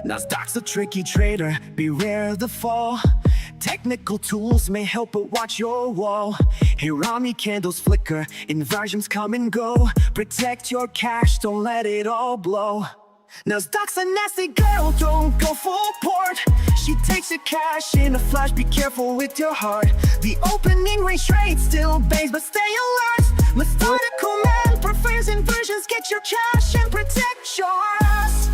Nasdaq's a tricky trader, beware the fall. Technical tools may help, but watch your wall. Hirami candles flicker, inversions come and go. Protect your cash, don't let it all blow. Nasdaq's a nasty girl, don't go full port. She takes your cash in a flash, be careful with your heart. The opening range trade still bangs, but stay alert. Methodical man prefers inversions, get your cash and protect yours.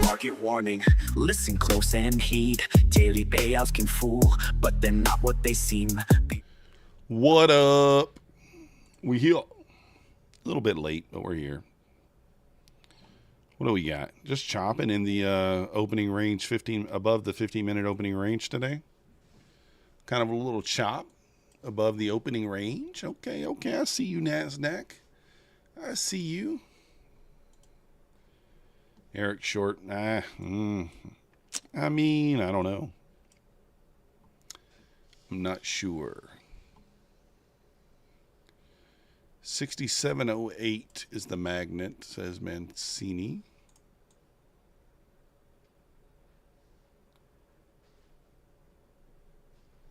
Market warning, listen close and heed. Daily payouts can fool, but they're not what they seem. What up? We here. A little bit late, but we're here. What do we got? Just chopping in the opening range, above the 15-minute opening range today. Kind of a little chop above the opening range. Okay, I see you, Nasdaq. I see you. Eric Short. I mean, I don't know. I'm not sure. 6708 is the magnet, says Mancini.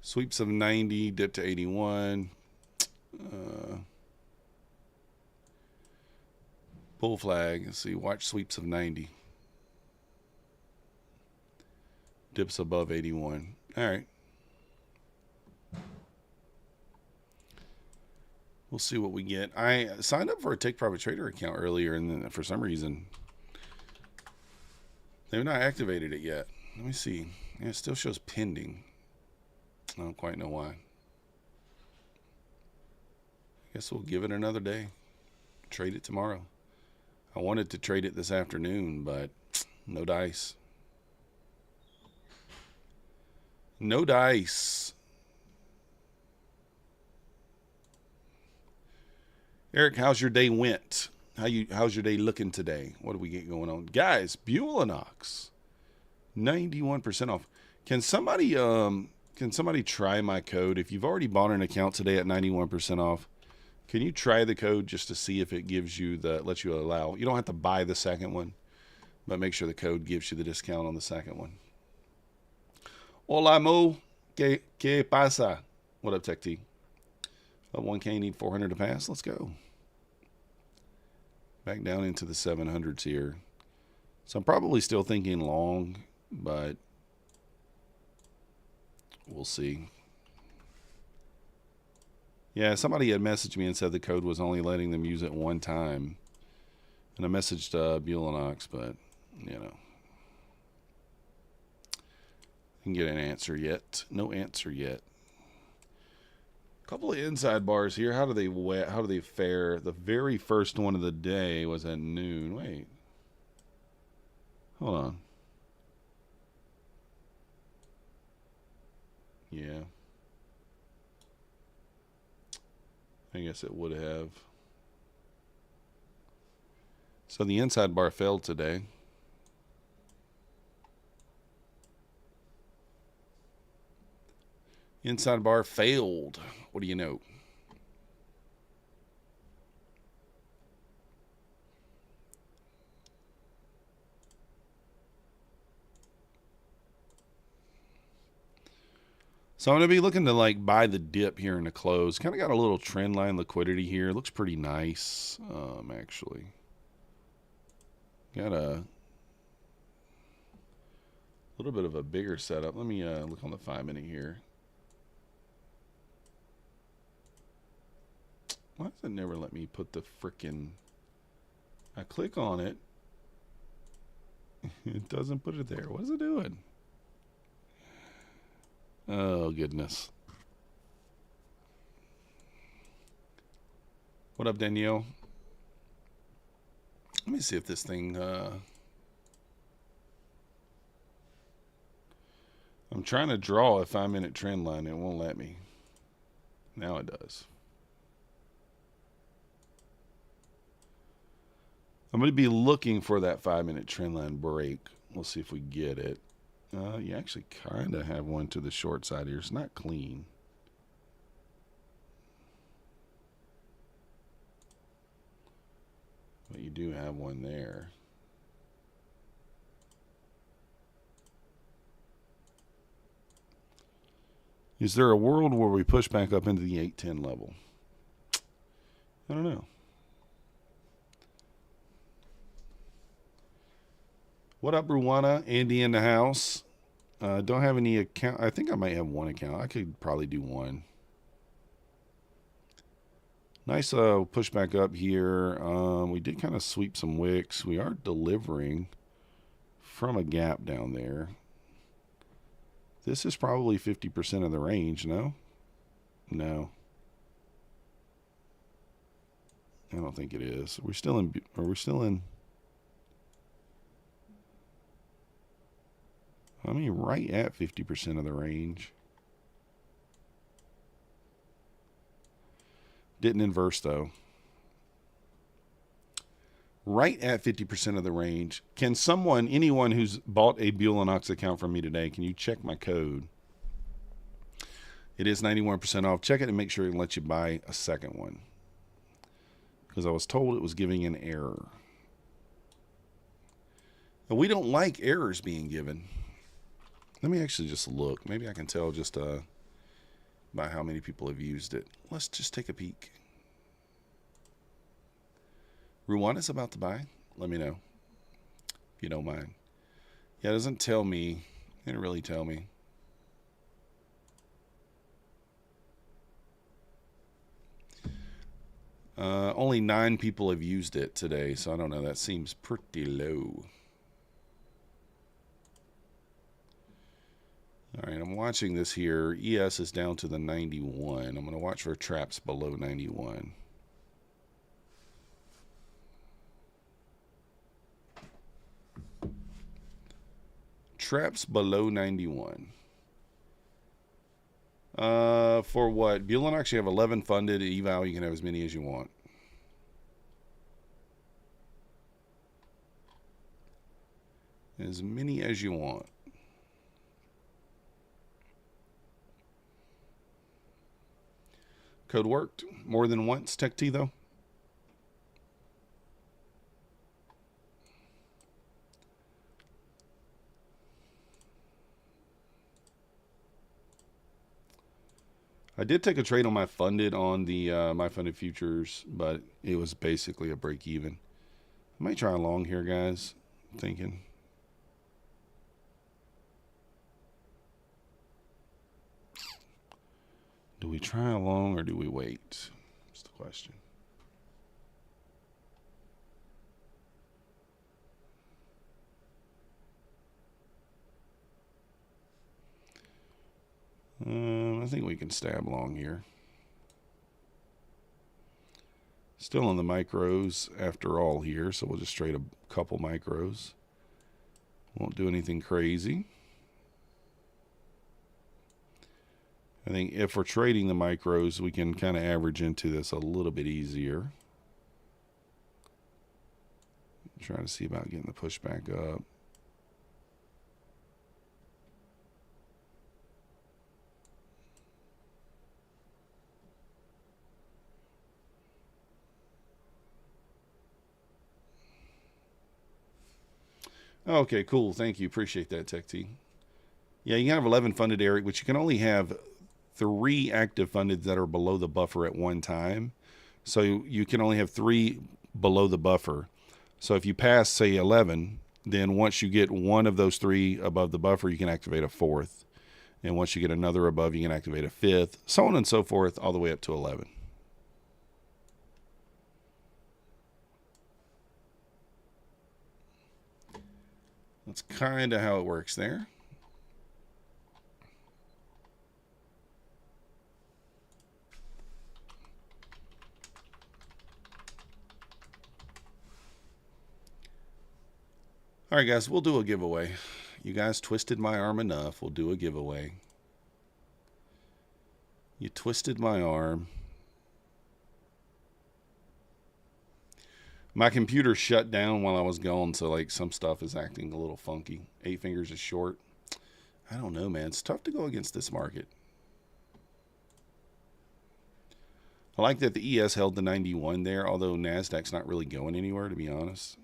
Sweeps of 90, dip to 81. Bull flag. Let's see. Watch sweeps of 90. Dips above 81. All right. We'll see what we get. I signed up for a Take Profit Trader account earlier, and then for some reason, they've not activated it yet. Let me see. Yeah, it still shows pending. I don't quite know why. Guess we'll give it another day. Trade it tomorrow. I wanted to trade it this afternoon, but no dice. No dice. Eric, how's your day went? How's your day looking today? What do we get going on? Guys, Bulenox, 91% off. Can somebody try my code? If you've already bought an account today at 91% off, can you try the code just to see if it gives you lets you allow? You don't have to buy the second one, but make sure the code gives you the discount on the second one. Hola, Mo. ¿Qué pasa? What up, Tech T? 1K, need 400 to pass. Let's go. Back down into the 700s here. So I'm probably still thinking long, but we'll see. Yeah, somebody had messaged me and said the code was only letting them use it one time. And I messaged Bulenox, but, you know. Didn't get an answer yet. No answer yet. Couple of inside bars here. How do they fare? The very first one of the day was at noon. Wait. Hold on. Yeah. I guess it would have. So the inside bar failed today. Inside bar failed. What do you know? So I'm going to be looking to buy the dip here in the close. Kind of got a little trend line liquidity here. It looks pretty nice, actually. Got a little bit of a bigger setup. Let me look on the 5-minute here. Why does it never let me put the frickin'... I click on it. It doesn't put it there. What is it doing? Oh, goodness. What up, Danielle? Let me see if this thing... I'm trying to draw a 5-minute trend line. It won't let me. Now it does. I'm going to be looking for that 5-minute trend line break. We'll see if we get it. You actually kind of have one to the short side here. It's not clean. But you do have one there. Is there a world where we push back up into the 810 level? I don't know. What up, Ruwana? Andy in the house. Don't have any account. I think I might have one account. I could probably do one. Nice push back up here. We did kind of sweep some wicks. We are delivering from a gap down there. This is probably 50% of the range, no? No. I don't think it is. Are we still in? I mean, right at 50% of the range. Didn't inverse, though. Right at 50% of the range. Can someone, anyone who's bought a Buell & Ox account from me today, can you check my code? It is 91% off. Check it and make sure it lets you buy a second one. Because I was told it was giving an error. And we don't like errors being given. Let me actually just look. Maybe I can tell just by how many people have used it. Let's just take a peek. Ruwana's about to buy. Let me know if you don't mind. Yeah, it doesn't tell me. It didn't really tell me. Only 9 people have used it today, so I don't know. That seems pretty low. All right, I'm watching this here. ES is down to the 91. I'm going to watch for traps below 91. Traps below 91. For what? Buell & Ox, you have 11 funded. Eval, you can have as many as you want. As many as you want. Code worked more than once, Tech T, though. I did take a trade on my funded on the my funded futures, but it was basically a break even. I might try a long here, guys. I'm thinking. Do we try a long or do we wait? That's the question. I think we can stab long here. Still on the micros after all here, so we'll just trade a couple micros. Won't do anything crazy. I think if we're trading the micros, we can kind of average into this a little bit easier. Trying to see about getting the push back up. Okay, cool. Thank you. Appreciate that, Tech T. Yeah, you can have 11 funded, Eric, but you can only have 3 active funded that are below the buffer at one time. So you can only have 3 below the buffer. So if you pass, say, 11, then once you get one of those 3 above the buffer, you can activate a 4th. And once you get another above, you can activate a 5th, so on and so forth, all the way up to 11. That's kind of how it works there. All right, guys, we'll do a giveaway. You guys twisted my arm enough. We'll do a giveaway. You twisted my arm. My computer shut down while I was gone, so like some stuff is acting a little funky. 8 fingers is short. I don't know, man. It's tough to go against this market. I like that the ES held the 91 there, although Nasdaq's not really going anywhere, to be honest.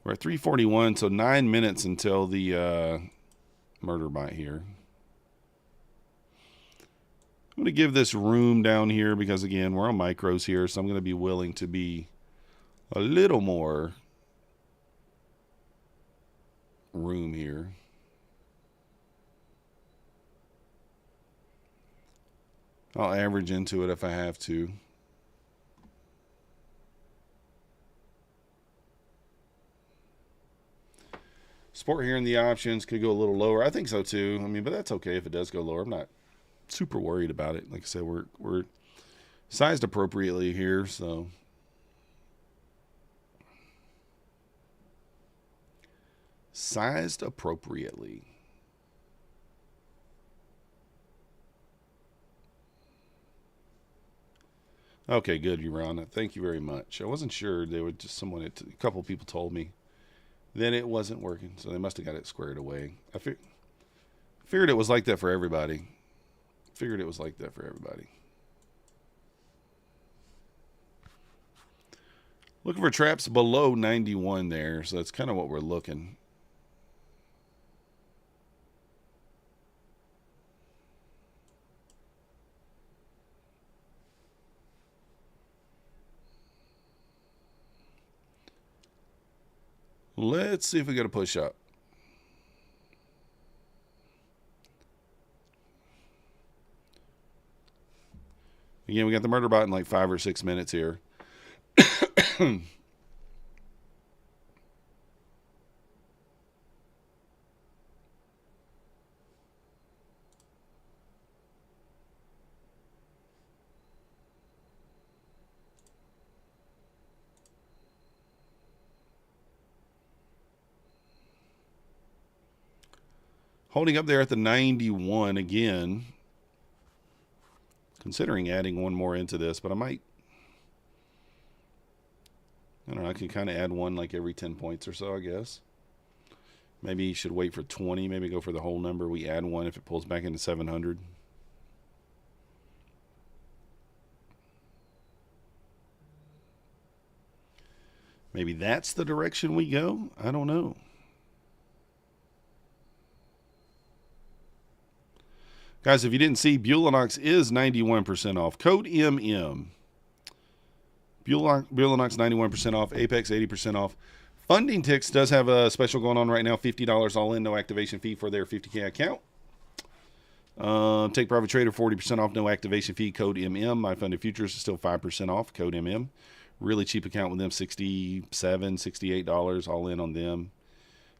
We're at 3:41, so 9 minutes until the murder bite here. I'm going to give this room down here because, again, we're on micros here, so I'm going to be willing to be a little more room here. I'll average into it if I have to. Sport here in the options could go a little lower. I think so too. I mean, but that's okay if it does go lower. I'm not super worried about it. Like I said, we're sized appropriately here, so sized appropriately. Okay, good, Urana. Thank you very much. I wasn't sure. They would just a couple of people told me. Then it wasn't working, so they must have got it squared away. I figured it was like that for everybody. Looking for traps below 91 there, so that's kind of what we're looking. Let's see if we got a push up. Again, we got the murder bot in like 5 or 6 minutes here. Holding up there at the 91 again. Considering adding one more into this, but I don't know, I can kind of add one like every 10 points or so, I guess. Maybe you should wait for 20, maybe go for the whole number. We add one if it pulls back into 700. Maybe that's the direction we go. I don't know. Guys, if you didn't see, Bulenox is 91% off. Code MM. Bulenox 91% off. Apex 80% off. Funding Ticks does have a special going on right now. $50 all in, no activation fee for their 50K account. Take Private Trader 40% off, no activation fee. Code MM. My Funded Futures is still 5% off. Code MM. Really cheap account with them. $67, $68 all in on them.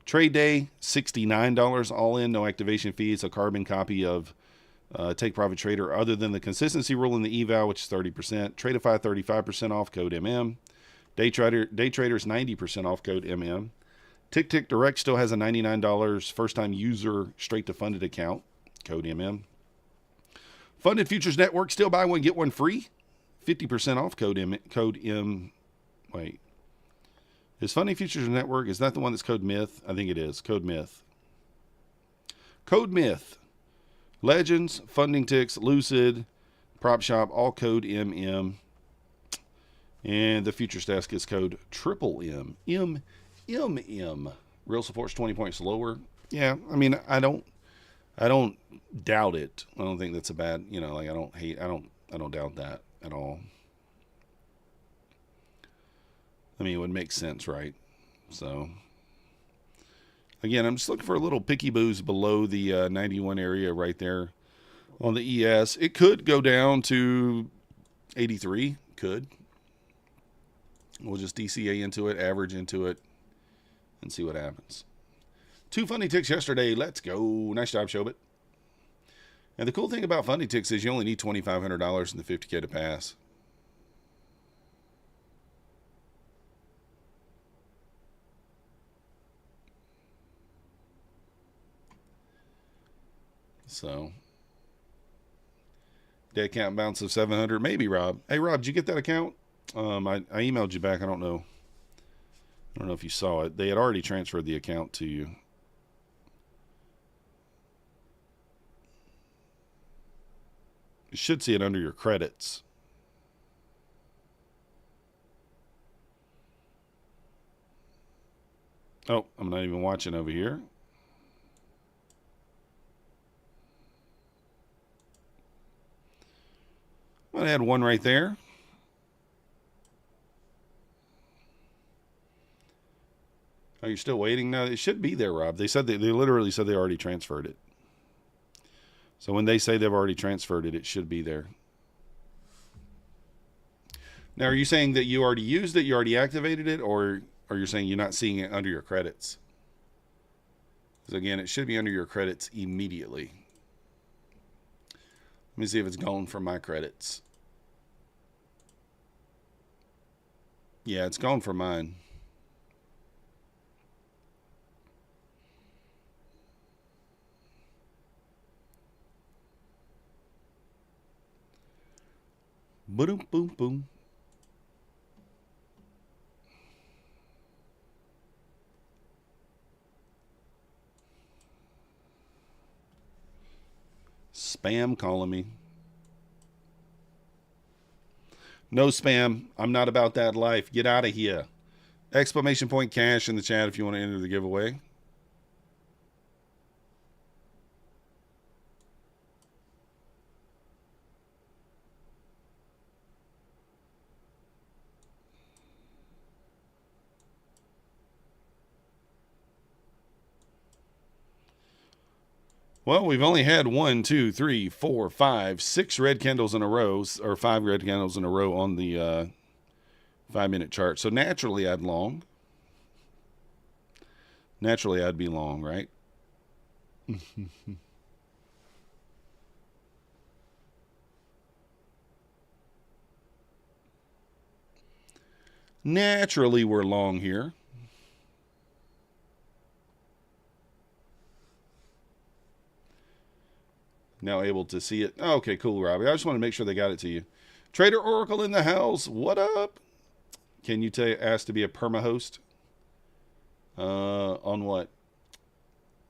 Trade Day, $69 all in, no activation fee. It's a carbon copy of Take Private Trader other than the consistency rule in the eval, which is 30%. Tradeify 35% off, code MM. Day Trader's 90% off, code MM. Tick Direct still has a $99 first-time user straight-to-funded account, code MM. Funded Futures Network, still buy one, get one free. 50% off, code M. Wait. Is Funding Futures Network, is that the one that's code Myth? I think it is. Code Myth. Code Myth. Legends, Funding Ticks, Lucid, Prop Shop, all code MM. And the Futures Desk is code triple M. MMM. Real support's 20 points lower. Yeah, I mean, I don't doubt it. I don't think that's a bad, like I don't doubt that at all. I mean, it would make sense, right? So, again, I'm just looking for a little picky boost below the 91 area right there on the ES. It could go down to 83. Could. We'll just DCA into it, average into it, and see what happens. 2 funny ticks yesterday. Let's go. Nice job, Shobit. And the cool thing about funding ticks is you only need $2,500 in the 50K to pass. So, day account balance of 700, maybe Rob. Hey Rob, did you get that account? I emailed you back. I don't know if you saw it. They had already transferred the account to you. You should see it under your credits. Oh, I'm not even watching over here. I had one right there. Oh, you're still waiting? No, it should be there, Rob. They said they literally said they already transferred it. So when they say they've already transferred it, it should be there. Now, are you saying that you already used it, you already activated it, or you're saying you're not seeing it under your credits? Because again, it should be under your credits immediately. Let me see if it's gone from my credits. Yeah, it's gone from mine. Boom, boom, boom. Spam calling me. No spam. I'm not about that life. Get out of here. Exclamation point cash in the chat if you want to enter the giveaway. Well, we've only had 1, 2, 3, 4, 5, 6 red candles in a row, or 5 red candles in a row on the 5-minute chart. So naturally, I'd long. Naturally, I'd be long, right? Naturally, we're long here. Now able to see it. Oh, okay, cool, Robbie. I just want to make sure they got it to you. Trader Oracle in the house. What up? Can you ask to be a perma host? On what?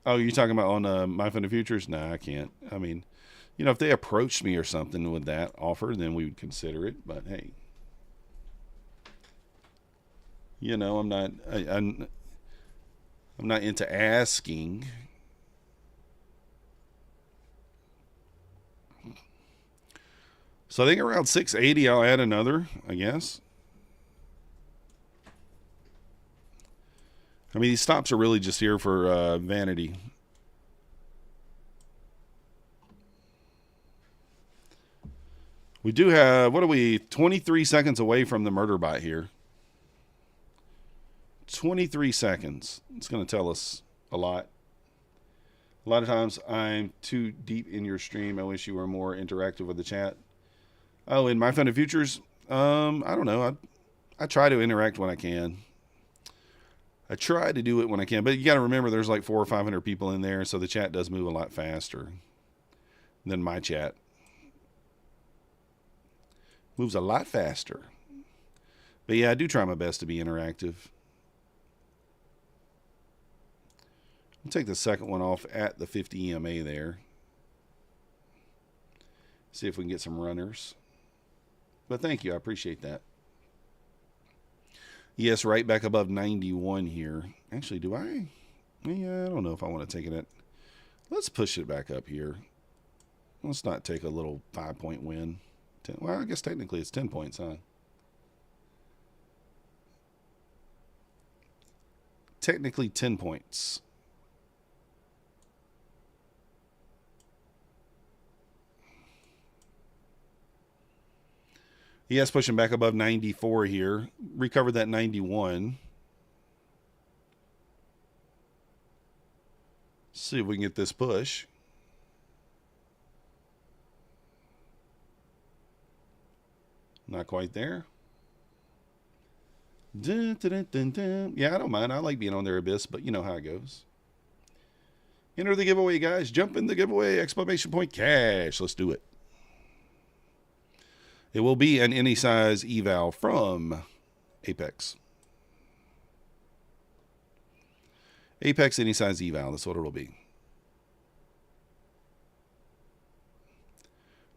Oh, you talking about on My Fund of Futures? Nah, I can't. I mean, you know, if they approached me or something with that offer, then we would consider it. But hey, you know, I'm not into asking. So I think around 680, I'll add another, I guess. I mean, these stops are really just here for vanity. We do have, what are we, 23 seconds away from the murder bot here. 23 seconds. It's going to tell us a lot. A lot of times I'm too deep in your stream. I wish you were more interactive with the chat. Oh, in My Fund of Futures, I don't know. I try to interact when I can. I try to do it when I can, but you got to remember there's like 400 or 500 people in there, so the chat does move a lot faster than my chat. Moves a lot faster. But yeah, I do try my best to be interactive. I'll take the second one off at the 50 EMA there. See if we can get some runners. But thank you. I appreciate that. Yes, right back above 91 here. Actually, do I? Yeah, I don't know if I want to take it at. Let's push it back up here. Let's not take a little 5-point win. Well, I guess technically it's 10 points, huh? Technically 10 points. Yes, pushing back above 94 here. Recovered that 91. See if we can get this push. Not quite there. Dun, dun, dun, dun, dun. Yeah, I don't mind. I like being on their Abyss, but you know how it goes. Enter the giveaway, guys. Jump in the giveaway! Exclamation point cash. Let's do it. It will be an any size eval from Apex. Apex any size eval. That's what it'll be.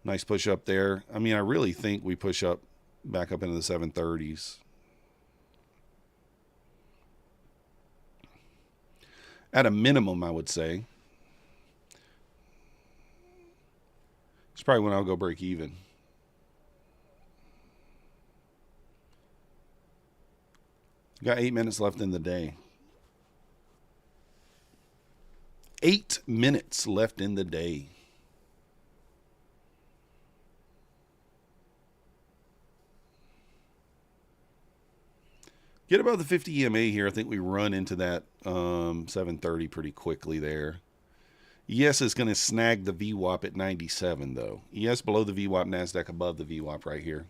Nice push up there. I mean, I really think we push up back up into the 730s. At a minimum, I would say. It's probably when I'll go break even. Got 8 minutes left in the day. 8 minutes left in the day. Get above the 50 EMA here. I think we run into that 730 pretty quickly there. ES is going to snag the VWAP at 97, though. ES below the VWAP, Nasdaq above the VWAP right here.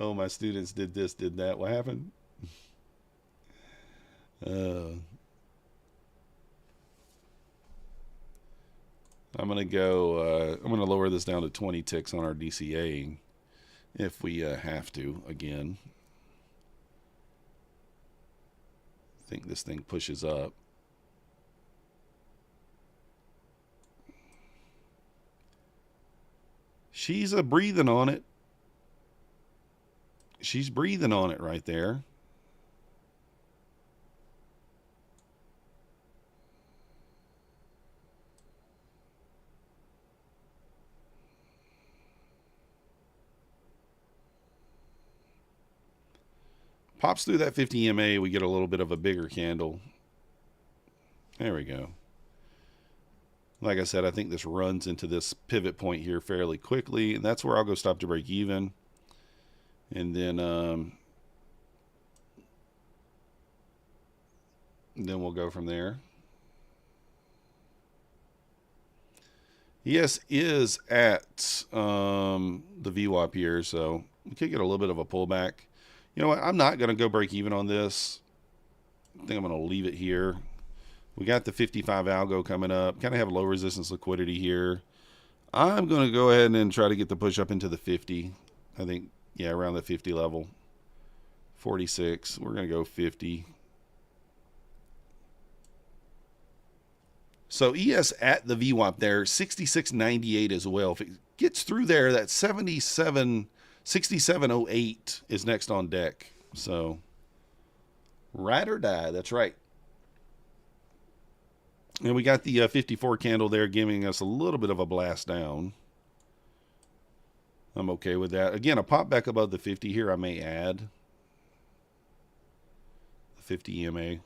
Oh, my students did this, did that. What happened? I'm going to go, I'm going to lower this down to 20 ticks on our DCA. If we have to, again. I think this thing pushes up. She's breathing on it. She's breathing on it right there. Pops through that 50 EMA, we get a little bit of a bigger candle. There we go. Like I said, I think this runs into this pivot point here fairly quickly, and that's where I'll go stop to break even. And then we'll go from there. ES is at the VWAP here, so we could get a little bit of a pullback. You know what? I'm not going to go break even on this. I think I'm going to leave it here. We got the 55 algo coming up. Kind of have low resistance liquidity here. I'm going to go ahead and try to get the push up into the 50. I think, yeah, around the 50 level. 46. We're going to go 50. So ES at the VWAP there, 66.98 as well. If it gets through there, that 67.08 is next on deck. So, ride or die. That's right. And we got the 54 candle there giving us a little bit of a blast down. I'm okay with that. Again, a pop back above the 50 here, I may add the 50 EMA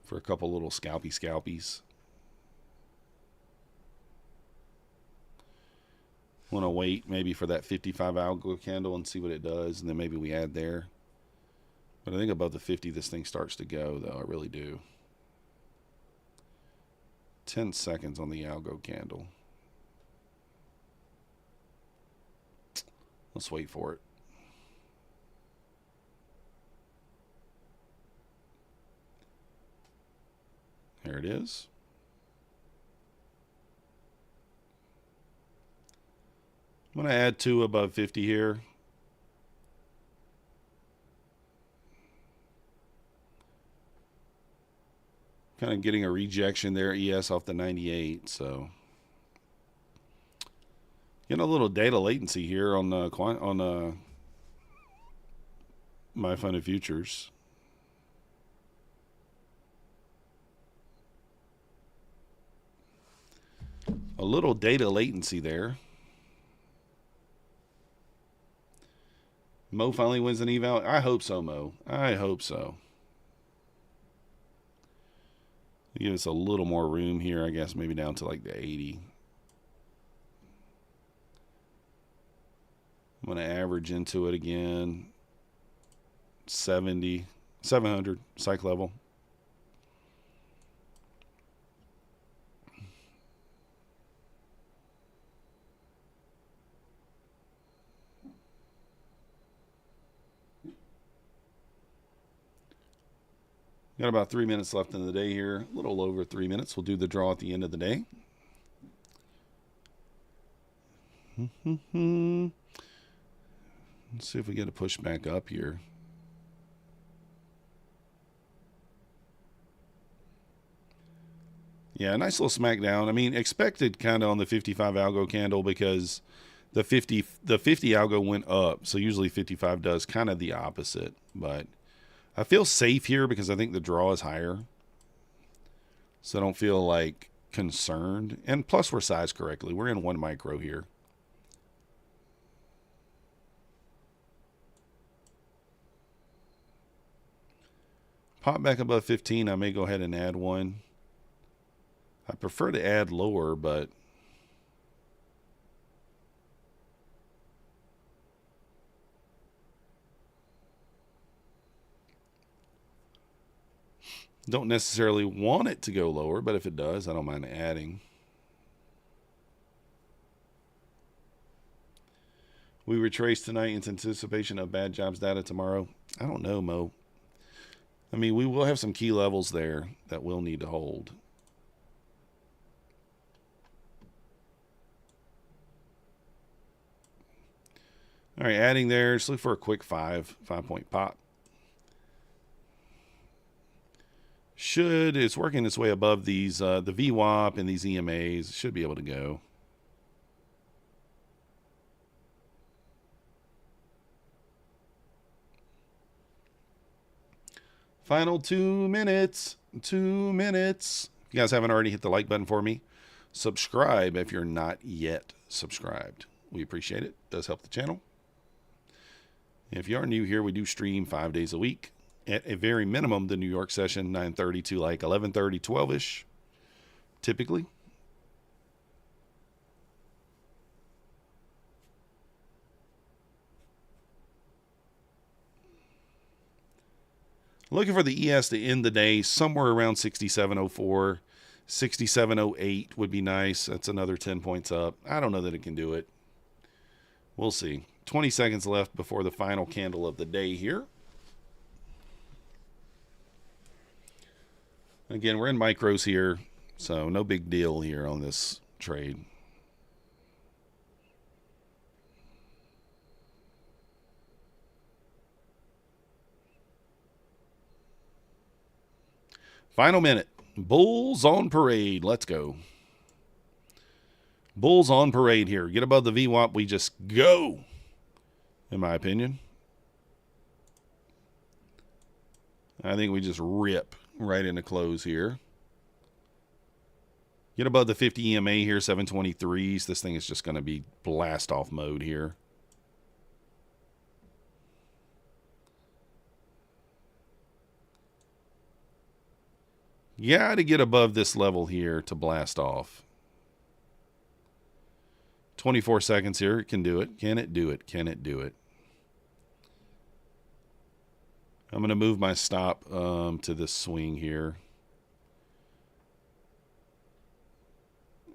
for a couple little scalpies. Want to wait maybe for that 55 algo candle and see what it does, and then maybe we add there. But I think above the 50 this thing starts to go, though. I really do. 10 seconds on the algo candle. Let's wait for it. There it is. I'm going to add 2 above 50 here. Kind of getting a rejection there, ES off the 98, so getting a little data latency here on my funded futures. A little data latency there. Mo finally wins an eval. I hope so, Mo. I hope so. Give us a little more room here, I guess, maybe down to like the 80. I'm going to average into it again. 70, 700 psych level. Got about 3 minutes left in the day here. A little over 3 minutes. We'll do the draw at the end of the day. Let's see if we get a push back up here. Yeah, nice little smackdown. I mean, expected kind of on the 55 algo candle because the 50 algo went up. So usually 55 does kind of the opposite. But I feel safe here because I think the draw is higher. So I don't feel like concerned. And plus we're sized correctly. We're in 1 micro here. Pop back above 15. I may go ahead and add one. I prefer to add lower, but don't necessarily want it to go lower, but if it does, I don't mind adding. We retrace tonight in anticipation of bad jobs data tomorrow. I don't know, Mo. I mean, we will have some key levels there that we'll need to hold. All right, adding there. Just look for a quick 5-point pop. It's working its way above these, the VWAP and these EMAs. Should be able to go. Final 2 minutes. 2 minutes. If you guys haven't already hit the like button for me, subscribe if you're not yet subscribed. We appreciate it. It does help the channel. If you are new here, we do stream 5 days a week. At a very minimum, the New York session, 9:30 to like 11:30, 12-ish, typically. Looking for the ES to end the day somewhere around 67.04, 67.08 would be nice. That's another 10 points up. I don't know that it can do it. We'll see. 20 seconds left before the final candle of the day here. Again, we're in micros here, so no big deal here on this trade. Final minute. Bulls on parade. Let's go. Bulls on parade here. Get above the VWAP. We just go, in my opinion. I think we just rip right into close here. Get above the 50 EMA here, 723s. This thing is just going to be blast off mode here. Got to get above this level here to blast off. 24 seconds here. It can do it. Can it do it? Can it do it? I'm going to move my stop to this swing here.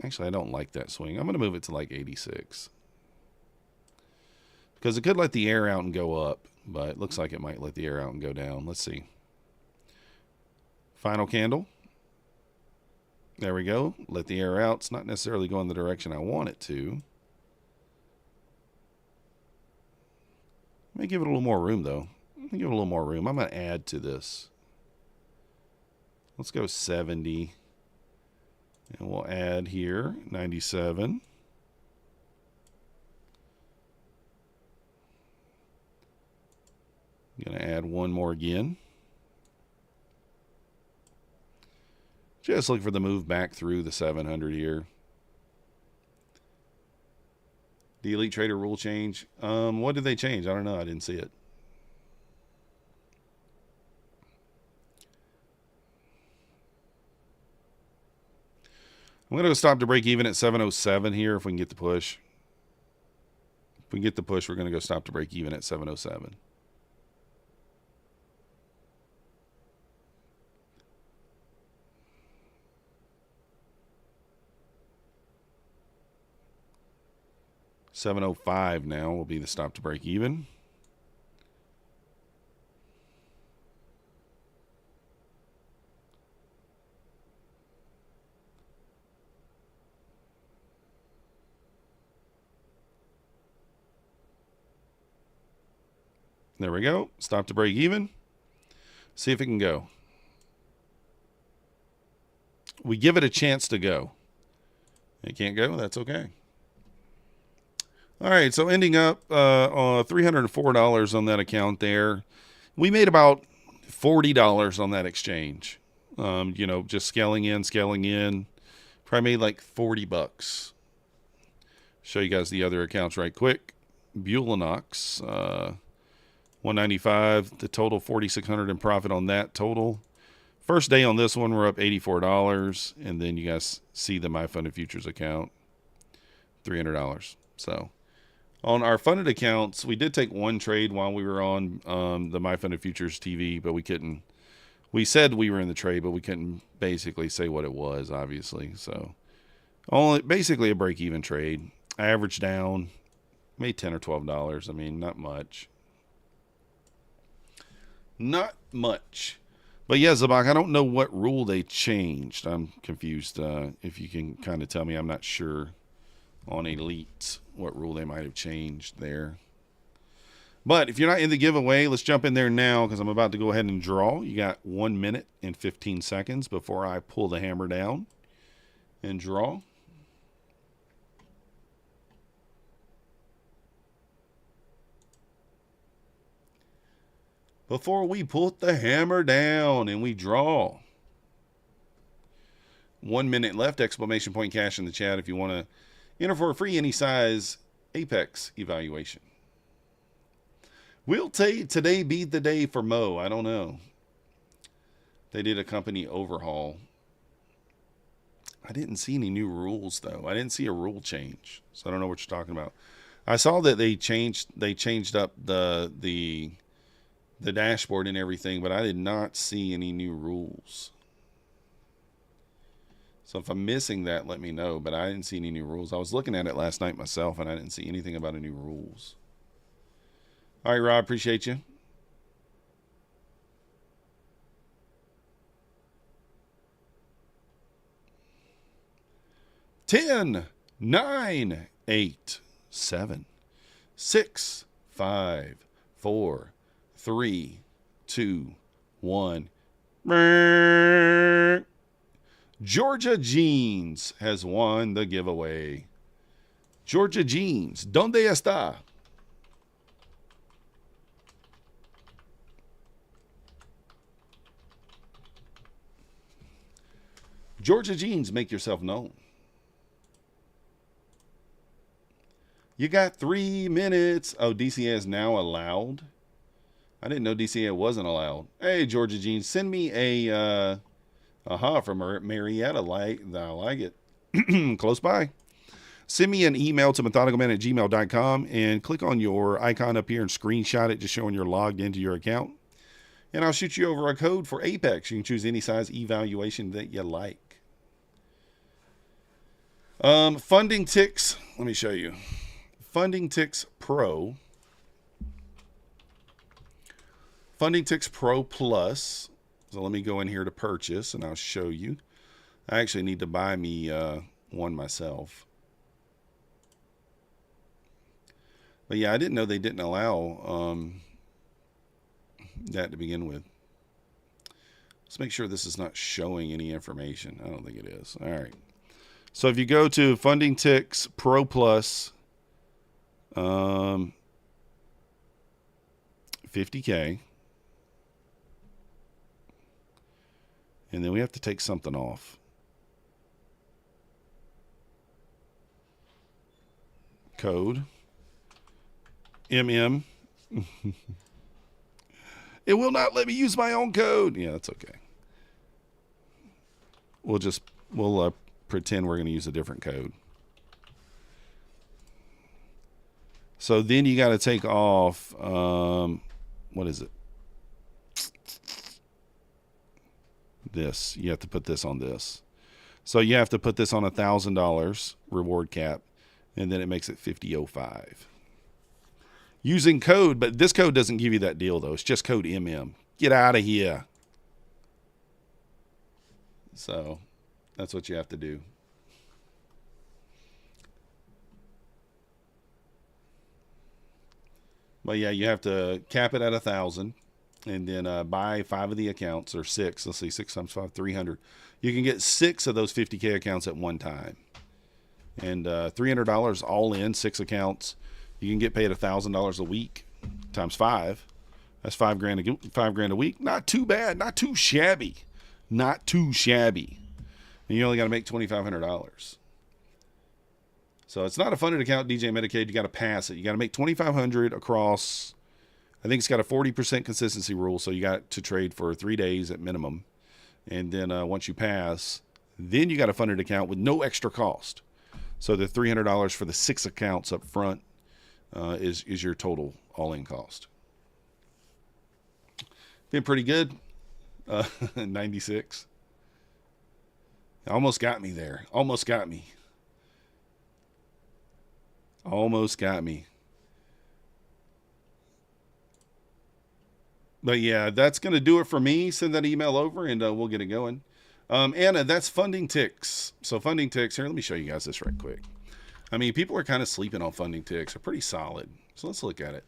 Actually, I don't like that swing. I'm going to move it to like 86. Because it could let the air out and go up, but it looks like it might let the air out and go down. Let's see. Final candle. There we go. Let the air out. It's not necessarily going the direction I want it to. Let me give it a little more room, though. Let me give it a little more room. I'm going to add to this. Let's go 70. And we'll add here 97. I'm going to add one more again. Just look for the move back through the 700 here. The Elite Trader rule change. What did they change? I don't know. I didn't see it. I'm going to go stop to break even at 707 here if we can get the push. If we can get the push, we're going to go stop to break even at 707. $705 now will be the stop to break even. There we go. Stop to break even. See if it can go. We give it a chance to go. It can't go. That's okay. All right. So ending up $304 on that account there. We made about $40 on that exchange. You know, just scaling in. Probably made like $40. Show you guys the other accounts right quick. Bluesky, 195. The total 4,600 in profit on that total. First day on this one, we're up $84, and then you guys see the My Funded Futures account, $300. So on our funded accounts, we did take one trade while we were on the My Funded Futures TV, but we couldn't. We said we were in the trade, but we couldn't basically say what it was, obviously. So only basically a break-even trade. Average down, made $10 or $12. I mean, not much. Not much. But yeah, Zabak, I don't know what rule they changed. I'm confused. If you can kind of tell me, I'm not sure on Elite what rule they might have changed there. But if you're not in the giveaway, let's jump in there now because I'm about to go ahead and draw. You got 1 minute and 15 seconds before I pull the hammer down and draw. Before we put the hammer down and we draw. 1 minute left, exclamation point cash in the chat if you want to enter for a free any size Apex evaluation. Will today be the day for Mo? I don't know. They did a company overhaul. I didn't see any new rules though. I didn't see a rule change. So I don't know what you're talking about. I saw that they changed up the dashboard and everything, but I did not see any new rules. So if I'm missing that, let me know, but I didn't see any new rules. I was looking at it last night myself, and I didn't see anything about any rules. All right, Rob, appreciate you. Ten, 9, 8, 7, 6, 5, 4, 3, 2, 1. Georgia Jeans has won the giveaway. Georgia Jeans, ¿dónde está? Georgia Jeans, make yourself known. You got 3 minutes. Oh, DCA is now allowed. I didn't know DCA wasn't allowed. Hey, Georgia Jeans, send me a from Marietta. I like it. Close by. Send me an email to methodicalman@gmail.com and click on your icon up here and screenshot it, just showing you're logged into your account. And I'll shoot you over a code for Apex. You can choose any size evaluation that you like. Funding Ticks. Let me show you. Funding Ticks Pro. Funding Ticks Pro Plus. So let me go in here to purchase and I'll show you. I actually need to buy me one myself. But yeah, I didn't know they didn't allow that to begin with. Let's make sure this is not showing any information. I don't think it is. All right. So if you go to Funding Ticks Pro Plus, 50K. And then we have to take something off. Code. MM. It will not let me use my own code. Yeah, that's okay. We'll pretend we're going to use a different code. So then you got to take off, what is it? This. You have to put this on this. So you have to put this on $1,000 reward cap, and then it makes it 5005. Using code, but this code doesn't give you that deal though. It's just code MM. Get out of here. So that's what you have to do. But yeah, you have to cap it at 1,000, and then buy 5 of the accounts, or 6. Let's see, 6 times 5, 300. You can get 6 of those 50K accounts at one time, and $300 all in, 6 accounts. You can get paid $1,000 a week times 5. That's $5 grand a week. Not too bad. Not too shabby. Not too shabby. And you only got to make $2,500. So it's not a funded account, DJ Medicaid. You got to pass it. You got to make $2,500 across. I think it's got a 40% consistency rule, so you got to trade for 3 days at minimum. And then once you pass, then you got a funded account with no extra cost. So the $300 for the 6 accounts up front is your total all-in cost. Been pretty good. 96. Almost got me there. Almost got me. Almost got me. But yeah, that's going to do it for me. Send that email over and we'll get it going. Anna, that's funding ticks. So funding ticks, here, let me show you guys this right quick. I mean, people are kind of sleeping on funding ticks. They're pretty solid. So let's look at it.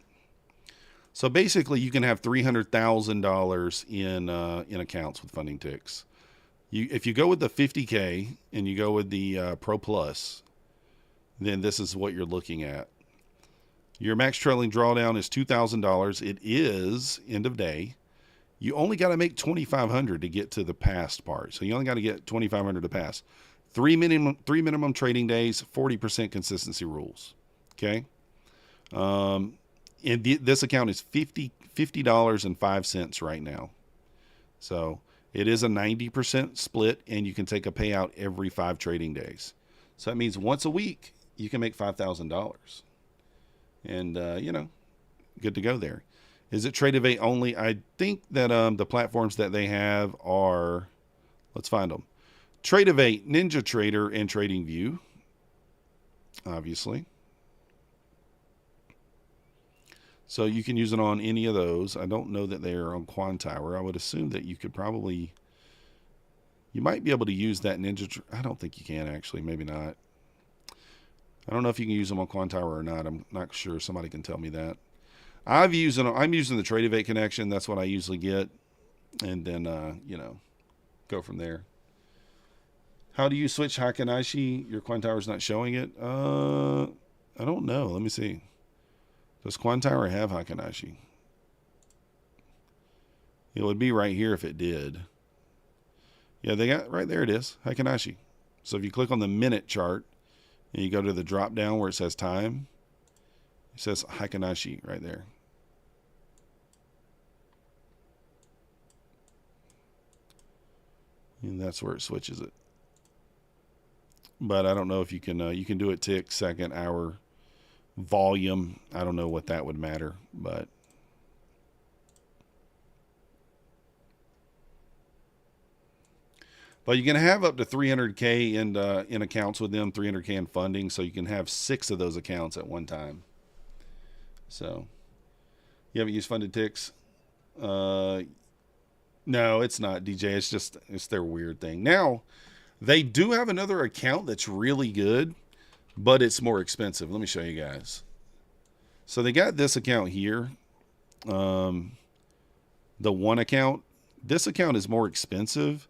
So basically, you can have $300,000 in accounts with funding ticks. If you go with the 50K and you go with the Pro Plus, then this is what you're looking at. Your max trailing drawdown is $2,000. It is end of day. You only got to make $2,500 to get to the past part. So you only got to get $2,500 to pass. Three minimum trading days, 40% consistency rules. Okay. And this account is $50.05 right now. So it is a 90% split, and you can take a payout every 5 trading days. So that means once a week, you can make $5,000. And, good to go there. Is it Tradeovate only? I think that the platforms that they have are, let's find them. Tradeovate, NinjaTrader, and TradingView, obviously. So you can use it on any of those. I don't know that they are on Quantower. I would assume that you might be able to use that Ninja. I don't think you can actually. Maybe not. I don't know if you can use them on Quantower or not. I'm not sure. Somebody can tell me that. I'm using the Tradeovate connection. That's what I usually get. And then, go from there. How do you switch Hakanaishi? Your Quantower's not showing it. I don't know. Let me see. Does Quantower have Hakanaishi? It would be right here if it did. Yeah, they got right there. It is Hakanaishi. So if you click on the minute chart and you go to the drop down where it says time, it says Hakanaishi right there. And that's where it switches it. But I don't know if you can do it tick, second, hour, volume. I don't know what that would matter, but you can have up to 300K in accounts with them, 300K in funding, so you can have 6 of those accounts at one time. So you haven't used funded ticks? No, it's not, DJ. It's their weird thing. Now they do have another account that's really good, but it's more expensive. Let me show you guys. So they got this account here. The one account. This account is more expensive,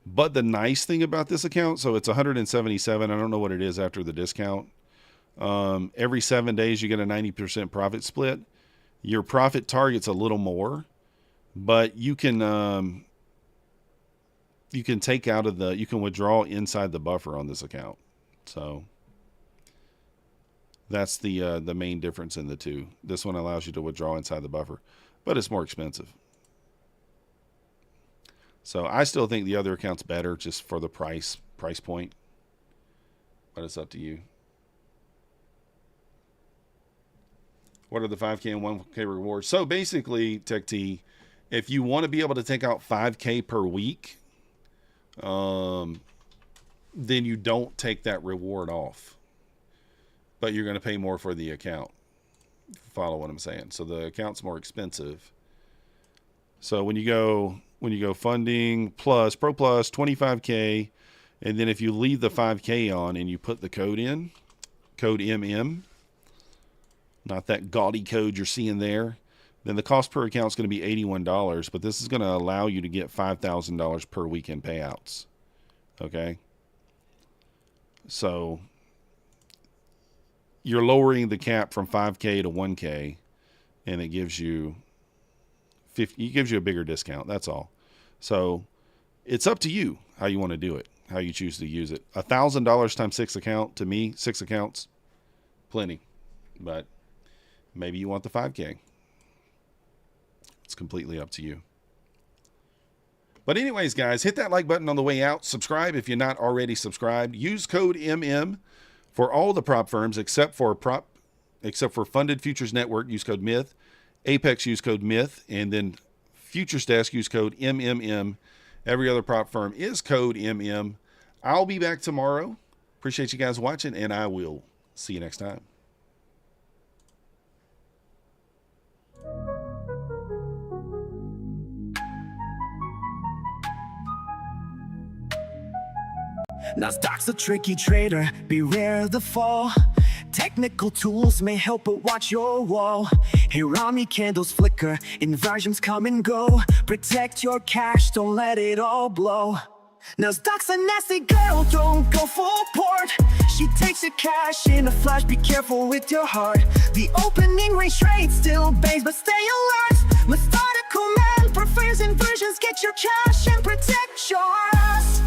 but the nice thing about this account, so it's 177. I don't know what it is after the discount. Every 7 days you get a 90% profit split. Your profit target's a little more, but you can take out of you can withdraw inside the buffer on this account. So that's the main difference in the two. This one allows you to withdraw inside the buffer, but it's more expensive. So I still think the other account's better just for the price point, but it's up to you. What are the 5K and 1K rewards? So basically, Tech T, if you want to be able to take out 5K per week, then you don't take that reward off, but you're going to pay more for the account. Follow what I'm saying? So the account's more expensive. So when you go funding plus Pro Plus 25K, and then if you leave the 5K on and you put the code in, code MM, not that gaudy code you're seeing there, then the cost per account is going to be $81, but this is going to allow you to get $5,000 per weekend payouts. Okay? So you're lowering the cap from 5K to 1K, and it gives you a bigger discount. That's all. So it's up to you how you want to do it, how you choose to use it. $1,000 times 6 account, to me, 6 accounts, plenty. But maybe you want the 5K. It's completely up to you. But anyways, guys, hit that like button on the way out. Subscribe if you're not already subscribed. Use code MM for all the prop firms except for Funded Futures Network. Use code MYTH. Apex, use code MYTH. And then Futures Desk, use code MMM. Every other prop firm is code MM. I'll be back tomorrow. Appreciate you guys watching, and I will see you next time. Nasdaq's a tricky trader, beware the fall. Technical tools may help, but watch your wall. Hirami candles flicker, inversions come and go. Protect your cash, don't let it all blow. Nasdaq's a nasty girl, don't go full port. She takes your cash in a flash, be careful with your heart. The opening range trade still bangs, but stay alert. Methodical man prefers inversions, get your cash and protect yours.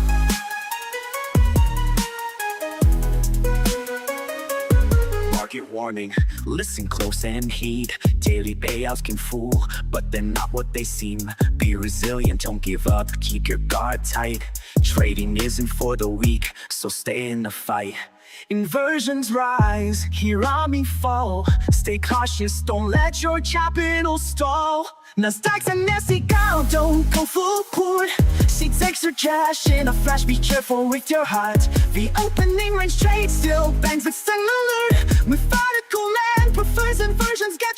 Market warning, listen close and heed. Daily payouts can fool, but they're not what they seem. Be resilient, don't give up, keep your guard tight. Trading isn't for the weak, so stay in the fight. Inversions rise, Hirami fall. Stay cautious, don't let your capital stall. Nasdaq's a nasty gal, don't go full port. She takes her cash in a flash, be careful with your heart. The opening range trade still bangs, but stay alert. Methodical man prefers inversions, get